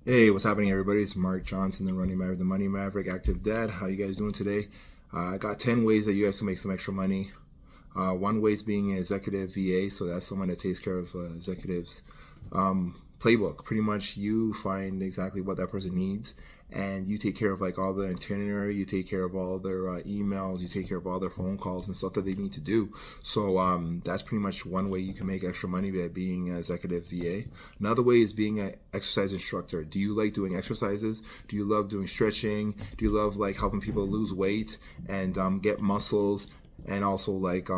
Hey, what's happening, everybody? It's Mark Johnson, the Running Maverick, the Money Maverick, Active Dad. How you guys doing today? I got 10 ways that you guys can make some extra money. One way is being an executive VA, so that's someone that takes care of executives. Playbook. Pretty much, you find exactly what that person needs, and you take care of like all the itinerary. You take care of all their emails. You take care of all their phone calls and stuff that they need to do. So that's pretty much one way you can make extra money by being an executive VA. Another way is being an exercise instructor. Do you like doing exercises? Do you love doing stretching? Do you love like helping people lose weight and get muscles and also like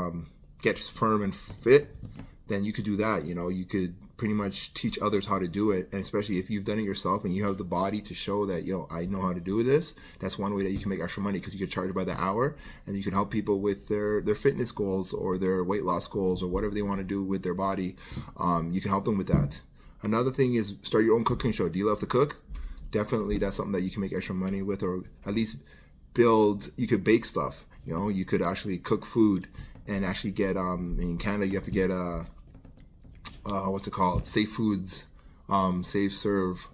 get firm and fit? Then you could do that. You could pretty much teach others how to do it, and especially if you've done it yourself and you have the body to show that, I know how to do this. That's one way that you can make extra money, because you can charge by the hour, and you can help people with their fitness goals or their weight loss goals or whatever they want to do with their body. You can help them with that. Another thing is start your own cooking show. Do you love to cook? Definitely, that's something that you can make extra money with, or at least you could bake stuff. You could actually cook food and actually get in Canada you have to get what's it called? Safe Foods, Safe Serve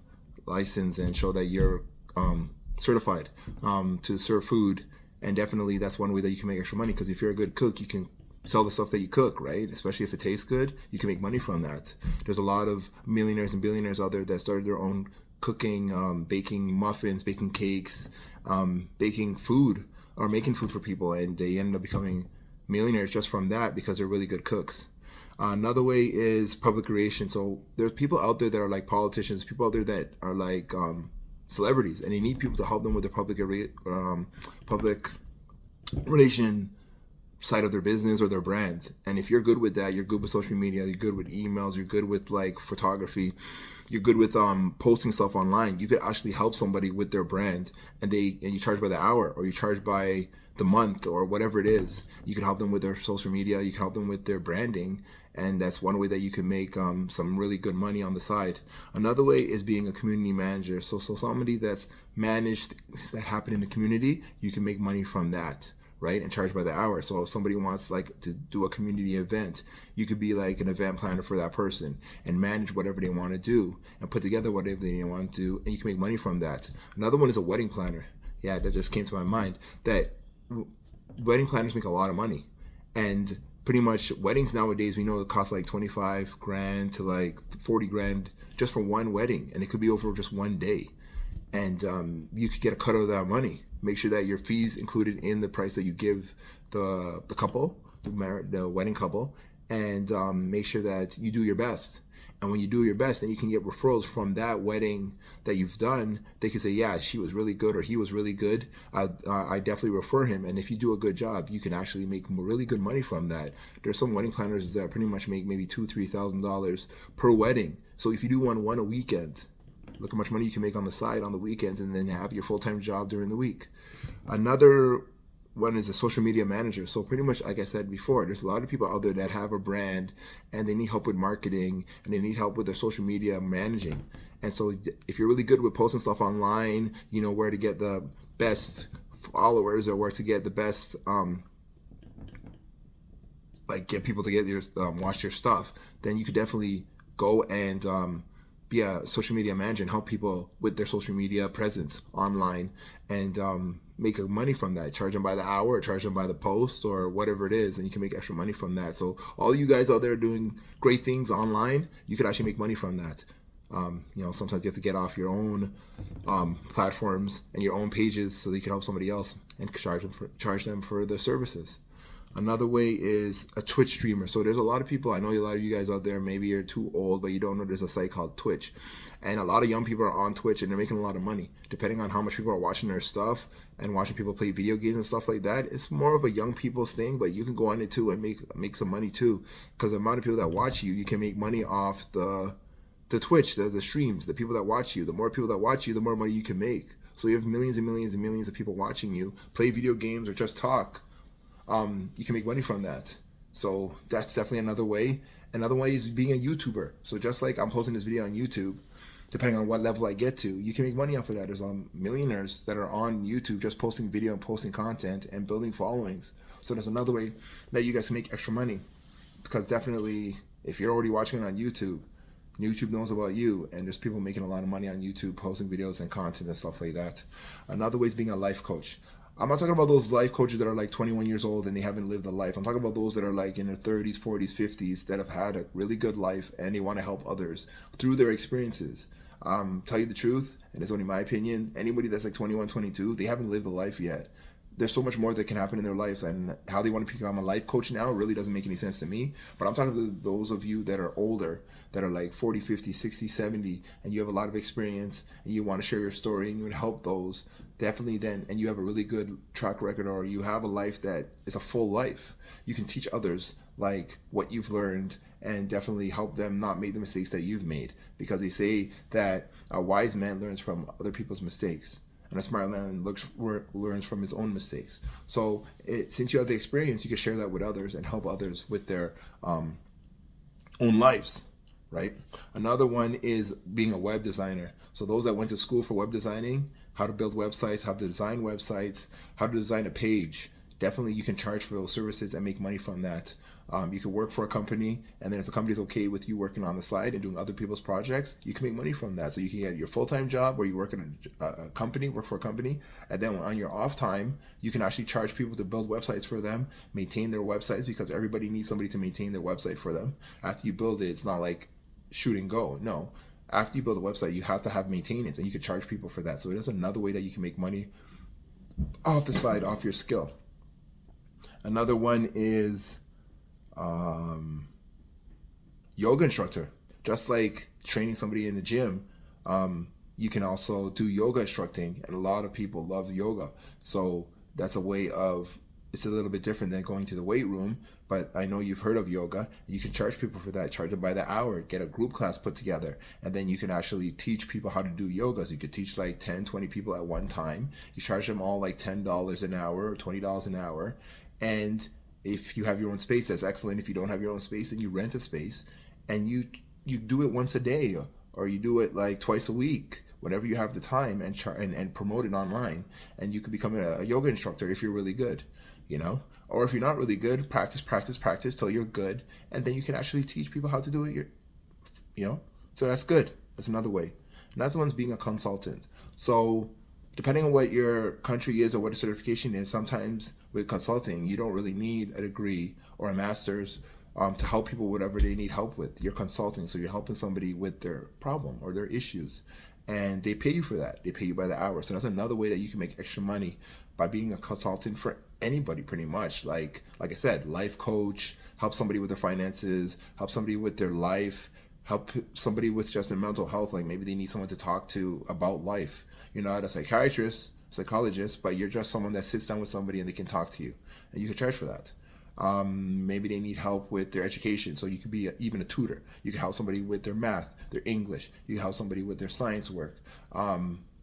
license, and show that you're certified to serve food. And definitely that's one way that you can make extra money, because if you're a good cook, you can sell the stuff that you cook, right? Especially if it tastes good, you can make money from that. There's a lot of millionaires and billionaires out there that started their own cooking, baking muffins, baking cakes, baking food, or making food for people, and they end up becoming millionaires just from that because they're really good cooks. Another way is public relations. So there's people out there that are like politicians, people out there that are like celebrities, and they need people to help them with their public relation side of their business or their brand. And if you're good with that, you're good with social media, you're good with emails, you're good with like photography, you're good with posting stuff online, you could actually help somebody with their brand, and you charge by the hour, or you charge by the month, or whatever it is. You can help them with their social media, you can help them with their branding, and that's one way that you can make some really good money on the side. Another way is being a community manager. So somebody that's managed things that happen in the community, you can make money from that, right? And charge by the hour. So if somebody wants like to do a community event, you could be like an event planner for that person and manage whatever they want to do and put together whatever they want to do, and you can make money from that. Another one is a wedding planner. Yeah, that just came to my mind, that wedding planners make a lot of money. And pretty much weddings nowadays, we know it costs like 25 grand to like 40 grand just for one wedding, and it could be over just one day. And you could get a cut of that money. Make sure that your fees included in the price that you give the couple, the wedding couple, and make sure that you do your best. And when you do your best, then you can get referrals from that wedding that you've done. They can say, yeah, she was really good, or he was really good. I definitely refer him. And if you do a good job, you can actually make really good money from that. There's some wedding planners that pretty much make maybe $2,000-$3,000 per wedding. So if you do one a weekend, look how much money you can make on the side on the weekends, and then have your full-time job during the week. Another one is a social media manager. So pretty much, like I said before, there's a lot of people out there that have a brand, and they need help with marketing, and they need help with their social media managing. And so if you're really good with posting stuff online, you know where to get the best followers, or where to get the best get people to get your watch your stuff, then you could definitely go and be a social media manager and help people with their social media presence online, and make money from that. Charge them by the hour, or charge them by the post, or whatever it is, and you can make extra money from that. So all you guys out there doing great things online, you could actually make money from that. Sometimes you have to get off your own platforms and your own pages so that you can help somebody else and charge them for their services. Another way is a Twitch streamer. So there's a lot of people, I know a lot of you guys out there, maybe you're too old, but you don't know there's a site called Twitch. And a lot of young people are on Twitch, and they're making a lot of money. Depending on how much people are watching their stuff and watching people play video games and stuff like that, it's more of a young people's thing, but you can go on it too and make some money too. Because the amount of people that watch you, you can make money off the Twitch, the streams, the people that watch you. The more people that watch you, the more money you can make. So you have millions and millions and millions of people watching you play video games or just talk. You can make money from that. So that's definitely another way. Another way is being a YouTuber. So just like I'm posting this video on YouTube, depending on what level I get to, you can make money off of that. There's millionaires that are on YouTube just posting video and posting content and building followings. So there's another way that you guys can make extra money, because definitely if you're already watching it on YouTube, YouTube knows about you, and there's people making a lot of money on YouTube, posting videos and content and stuff like that. Another way is being a life coach. I'm not talking about those life coaches that are like 21 years old and they haven't lived a life. I'm talking about those that are like in their 30s, 40s, 50s that have had a really good life and they want to help others through their experiences. Tell you the truth, and it's only my opinion, anybody that's like 21, 22, they haven't lived a life yet. There's so much more that can happen in their life, and how they want to become a life coach now really doesn't make any sense to me. But I'm talking to those of you that are older, that are like 40, 50, 60, 70, and you have a lot of experience and you want to share your story and you would help those, definitely then, and you have a really good track record, or you have a life that is a full life, you can teach others like what you've learned and definitely help them not make the mistakes that you've made, because they say that a wise man learns from other people's mistakes, and a smart man learns from his own mistakes. So since you have the experience, you can share that with others and help others with their own lives, right? Another one is being a web designer. So those that went to school for web designing, how to build websites, how to design websites, how to design a page, definitely you can charge for those services and make money from that. You can work for a company, and then if the company is okay with you working on the side and doing other people's projects, you can make money from that. So you can get your full-time job where you work in a company, work for a company, and then on your off time, you can actually charge people to build websites for them, maintain their websites, because everybody needs somebody to maintain their website for them. After you build it, it's not like shoot and go. No. After you build a website, you have to have maintenance, and you can charge people for that. So it is another way that you can make money off the side, off your skill. Another one is yoga instructor. Just like training somebody in the gym, you can also do yoga instructing, and a lot of people love yoga. So that's a way of, it's a little bit different than going to the weight room, but I know you've heard of yoga. You can charge people for that, charge them by the hour, get a group class put together, and then you can actually teach people how to do yoga. So you could teach like 10, 20 people at one time. You charge them all like $10 an hour or $20 an hour. And if you have your own space, that's excellent. If you don't have your own space, then you rent a space, and you do it once a day, or you do it like twice a week, whenever you have the time, and promote it online. And you could become a yoga instructor if you're really good, you know? Or if you're not really good, practice till you're good, and then you can actually teach people how to do it, you know? So that's good. That's another way. Another one's being a consultant. So depending on what your country is or what the certification is, sometimes with consulting, you don't really need a degree or a master's to help people whatever they need help with. You're consulting, so you're helping somebody with their problem or their issues, and they pay you for that. They pay you by the hour. So that's another way that you can make extra money, by being a consultant for anybody pretty much. Like I said, life coach, help somebody with their finances, help somebody with their life, help somebody with just their mental health. Like maybe they need someone to talk to about life. You're not a psychiatrist, psychologist, but you're just someone that sits down with somebody and they can talk to you, and you can charge for that. Maybe they need help with their education, so you could be even a tutor. You can help somebody with their math, their English. You can help somebody with their science work.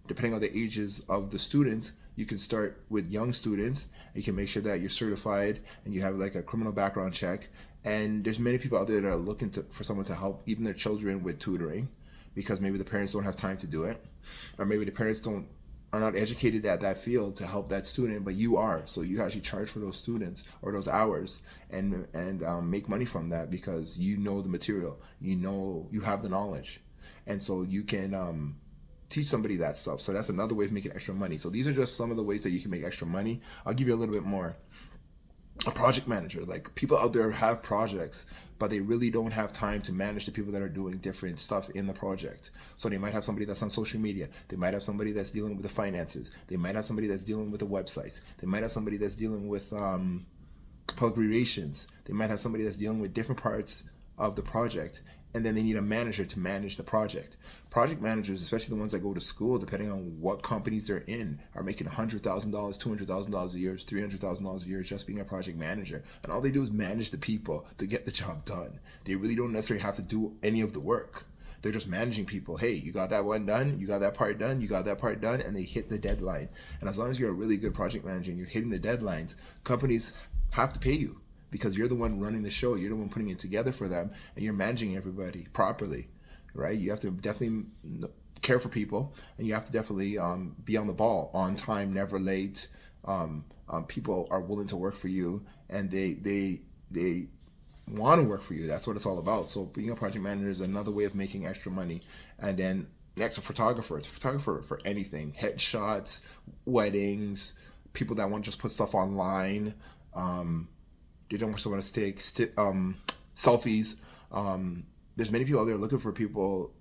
Depending on the ages of the students, you can start with young students. You can make sure that you're certified and you have like a criminal background check. And there's many people out there that are looking for someone to help even their children with tutoring, because maybe the parents don't have time to do it, or maybe the parents are not educated at that field to help that student, but you are. So you actually charge for those students or those hours, and make money from that, because you know the material, you have the knowledge, and so you can teach somebody that stuff. So that's another way of making extra money. So these are just some of the ways that you can make extra money. I'll give you a little bit more. A project manager, like people out there have projects, but they really don't have time to manage the people that are doing different stuff in the project. So they might have somebody that's on social media. They might have somebody that's dealing with the finances. They might have somebody that's dealing with the websites. They might have somebody that's dealing with public relations. They might have somebody that's dealing with different parts of the project. And then they need a manager to manage the project. Project managers, especially the ones that go to school, depending on what companies they're in, are making $100,000, $200,000 a year, $300,000 a year just being a project manager. And all they do is manage the people to get the job done. They really don't necessarily have to do any of the work. They're just managing people. Hey, you got that one done, you got that part done, you got that part done, and they hit the deadline. And as long as you're a really good project manager and you're hitting the deadlines, companies have to pay you, because you're the one running the show, you're the one putting it together for them, and you're managing everybody properly, right? You have to definitely care for people, and you have to definitely be on the ball, on time, never late. People are willing to work for you, and they want to work for you. That's what it's all about. So being a project manager is another way of making extra money. And then next, a photographer. It's a photographer for anything: headshots, weddings, people that want to just put stuff online. They don't just want to take selfies. There's many people out there looking for people,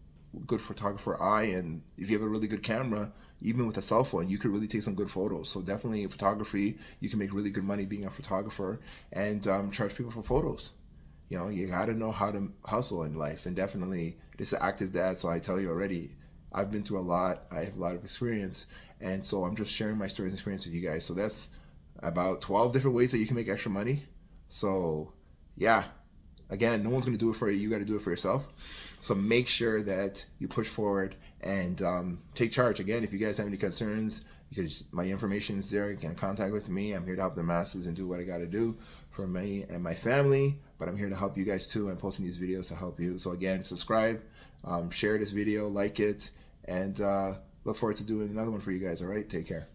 good photographer eye, and if you have a really good camera, even with a cell phone, you could really take some good photos. So definitely in photography, you can make really good money being a photographer, and charge people for photos. You know, you got to know how to hustle in life. And definitely, this is an active dad, so I tell you already, I've been through a lot. I have a lot of experience. And so I'm just sharing my stories and experience with you guys. So that's about 12 different ways that you can make extra money. So yeah, again, no one's going to do it for you. You got to do it for yourself. So make sure that you push forward and take charge. Again, if you guys have any concerns, my information is there. You can contact with me. I'm here to help the masses and do what I got to do for me and my family. But I'm here to help you guys too. I'm posting these videos to help you. So again, subscribe, share this video, like it, and look forward to doing another one for you guys. All right, take care.